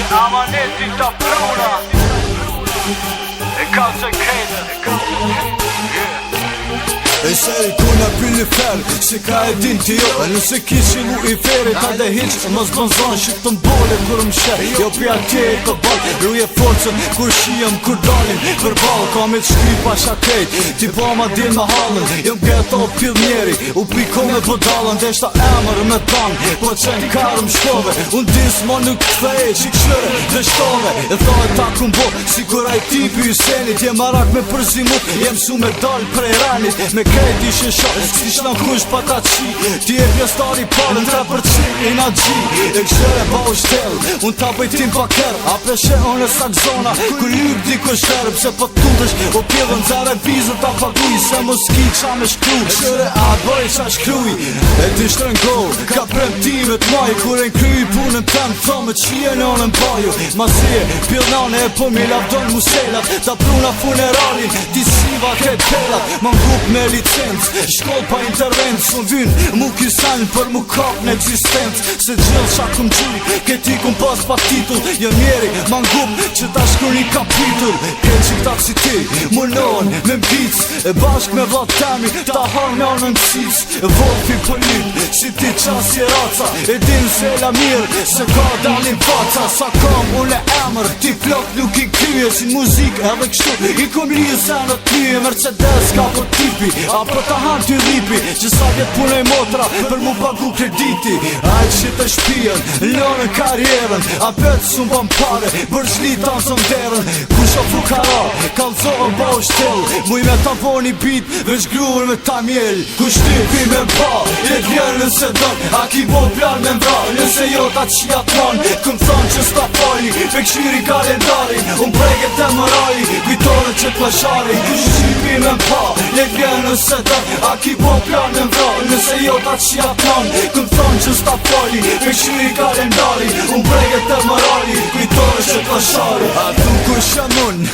Amaneti ta pruna e ka se krejtë E se i kuna pili fer, se ka e din t'i jo E nëse kishi mu i feri, ta dhe hiq Mos bënzon shqip të mbole kur më shek Jo pi atje i të bal, ruje forcën Kur shijem, kur dalim, për bal Kam e t'shky pasha krejt, ti po ma din me halën Jëm gëto pil njeri, u piko me podalën Deshta emër me tan, po qen karëm shkove Unë dis ma nuk kthej, qik shlëre dhe shtove E thoj ta kumbo, si kur aj tipi i senit Jem marak me përzimut, jem su me dal prej ranit Me krejt ishe shok, si shna kush pa ta qi Ti e pjestari parën, 3% i na gji E këshere ba u shtel, unë ta bëjtim pa kër A peshe unë e sak zona, kur lyp di ku shterë Pse po t'tutesh, o pjedhën zare vizët ta paguj Se mos ki qa me shkru, këshere a bëj qa shkruj E ti shtrëngor, ka premtimet maj Kur e n'kryj punën tem, thome qie në në mbaju Masie, pjellnane e po mi lavdojnë muselat Ta pruna funeralin, ti siva krejt pellat Ma ngup me licencë, shkoll pa intervencë Së vyn, mu kisan për mu kap në eksistencë Se gjellë qa kum gjuj, këti kum pas pa titull Jë mjeri, ma ngup që ta shkur një kapitull Këtë që këta si ti, munon me mbic E bashk me vlat temi, ta harnë në nësis Volfi për lyp, si ti qas i raca E din se la mirë, se ka dalin faca Sa kam unë e emër, ti flok nuk i kryje Si muzik edhe kështu, i kom lije senët lyje Mercedes ka për tipi, apo ta han t'y ripi Që sa vjet punej motra, për mu pagu krediti Ajt që të shpijen, lënë karjerën A petë sun bëm pare, bërgjli ta në zënderën Kusha fukara, kalzohën ba u shtel Muj me ta voni bit, veç gruër me ta mjell Kush tipi me mba, jet vjerë nëse dën A ki bo plan me mbra, nëse jo ta qia t'man Këm thonë që s'ta fali, pe këshiri kalendarin Unë breget e mërali, kujtore që t'lashari Kush tipi me mba, jet vjerë nëse dën A ki bo plan me mbra, nëse jo ta qia t'man Këm thonë që s'ta fali, pe këshiri kalendarin Unë breget e mërali, kujtore që t'lashari A tu kush jam unë,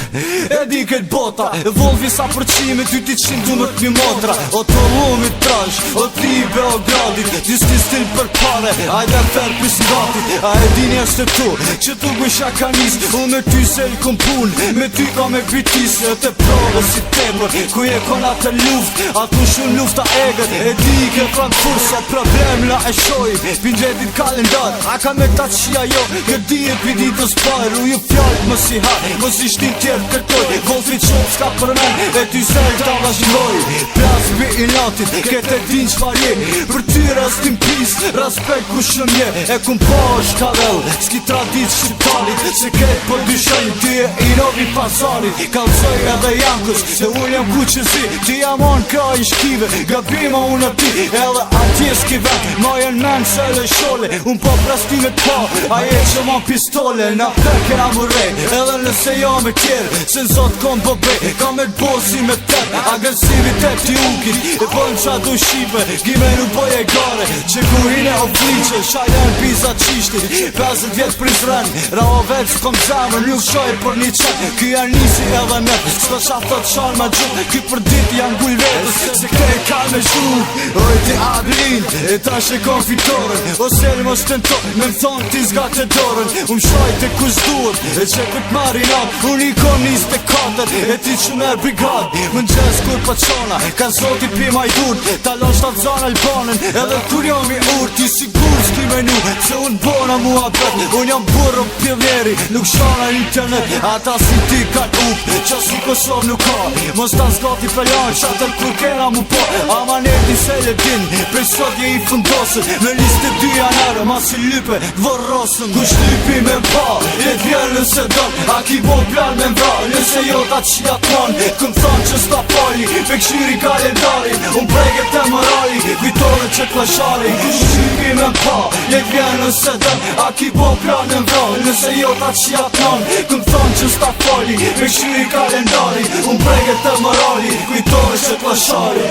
e di këtë bota Volvi sa përqime, ty ti qim du më t'mi motra O të lumit trash, o ti i Beogradit Diski stil për pare, ajde fer pis ngatit A e dini është tu, që tu gusha ka nis Unë me ty se i kom pun, me ty ka me pitis E te prove si tepër, ku je kona të luft A tu shun lufta eget, e di i ke Frankfurt Sa problem la e shoj, pindjetit kalendar A ka me ta qia jo, këtë di e pidi të spajr U ju fjallë më si har, më si shtin tjerë kërkoj Volfi qop s'ka për men, e ty sel ta vazhdoj Plas bi i natit, këtë e din qfar je Për ty ras t'im pis, respekt ku shëm je E kum pa është kadel, s'ki tradit shqiptarit Se këtë po dyshën, ty e i novi pasarit Kalzoj edhe jankës, se unë jam ku që zi Ti jam on ka i shkive, gabima unë e ti Edhe atje s'ki vet, ma jen men se le shole Unë po prastimet pa, aje që ma pistole Na peke na mërej, edhe nëse jo me kjerë Se nësot kom bëbe, kam e t'bosi me tep Agresivitet t'i ukit, e bën qa du shqipe Gime nuk boj e gare, që kurine o fliqe Shajlen pisa qishtit, 50 vjet prizren Rao veç s'kom zemër, nuk shoj për një qen Ky janë nisi edhe net, s'ko qa thot shanë ma gjuk Ky për dit janë gull vetës, se krej ka me zhuk Oj ti adrin, e ta shekon fitoren O seri mos t'ento, me m'thon ti zgat e dorën Unë shoj të kus duhet, e që kut marinat Unë i kom 24, e ti që merë brigad Më n'gjes kur pa qona, ka zoti pi ma i dur Ta losh ta zan albanën, edhe kur jam i ur Ti sigur s'ki menu, se unë bona mua bet Unë jam burro pjeveri, nuk shana internet Ata si ti kan up, qa si Kosov nuk ka Mos ta zgati peljan, qatër kur kena mu po Amaneti se le din, prej sot je i fundosën Me liste 2 janare, ma si lype, dvorosën Kush lypi me mba, jet vjerë nëse dën A ki bo plan me mbra, nëse jo ta qia t'man Këm thonë që s'ta fali, pe këshiri kalendarin Unë breget e mërali, kujtore që t'lashari Kush lypi me mba, jet vjerë nëse dën A ki bo plan me mbra, nëse jo ta qia t'man Këm thonë që s'ta fali, pe këshiri kalendarin Unë breget e mërali, kujtore që t'lashari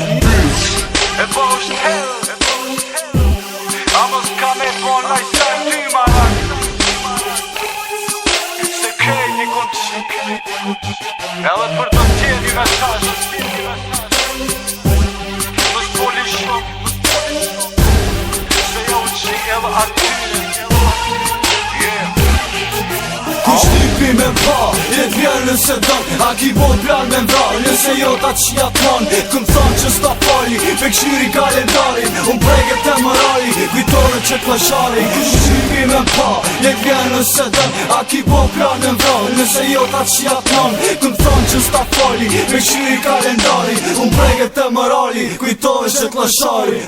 E po është hell A mos ka me bon laj sen ty marak Edhe për të tjeni mesazh Mës poli shumë Se jo qi edhe atyre Kush lipi me pa, jet vjen nëse don A ki bot plan me mvra, nëse jo ta qia t'man Këm thonë që s'ta pali, me këshyri kalendari Unë preget e morali, kujtore që t'lashari Kush lipi me pa, jet vjen nëse don A ki bot plan me mvra, nëse jo ta qia t'man Këm thonë që s'ta pali, me këshyri kalendari Unë preget e morali, kujtore që t'lashari